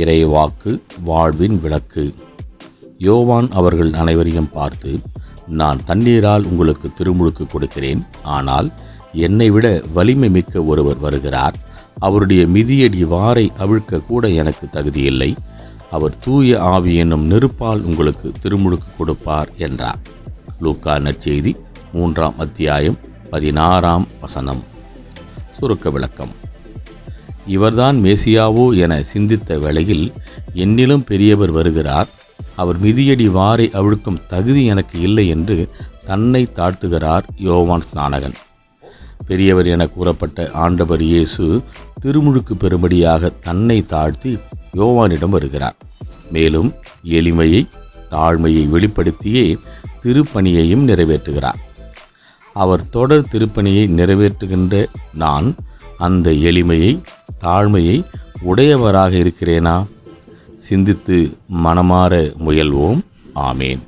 இறைவாக்கு வாழ்வின் விளக்கு. யோவான் அவர்கள் அனைவரையும் பார்த்து, நான் தண்ணீரால் உங்களுக்கு திருமுழுக்கு கொடுக்கிறேன், ஆனால் என்னை விட வலிமை மிக்க ஒருவர் வருகிறார், அவருடைய மிதியடி வாரை அவிழ்க்க கூட எனக்கு தகுதியில்லை, அவர் தூய ஆவி என்னும் நெருப்பால் உங்களுக்கு திருமுழுக்கு கொடுப்பார் என்றார். லூக்கா நற்செய்தி 3ஆம் அத்தியாயம் 16ஆம் வசனம். சுருக்க விளக்கம். இவர்தான் மேசியாவோ என சிந்தித்த வேளையில், என்னிலும் பெரியவர் வருகிறார், அவர் மிதியடி வாரை அவிழ்க்கும் தகுதி எனக்கு இல்லை என்று தன்னை தாழ்த்துகிறார் யோவான் ஸ்நானகன். பெரியவர் என கூறப்பட்ட ஆண்டவர் இயேசு திருமுழுக்கு பெறும்படியாக தன்னை தாழ்த்தி யோவானிடம் வருகிறார். மேலும் எளிமையை தாழ்மையை வெளிப்படுத்தியே திருப்பணியையும் நிறைவேற்றுகிறார். அவர் தொடர் திருப்பணியை நிறைவேற்றுகின்ற நான் அந்த எளிமையை தாழ்மையை உடையவராக இருக்கிறேனா? சிந்தித்து மனமாற முயல்வோம். ஆமேன்.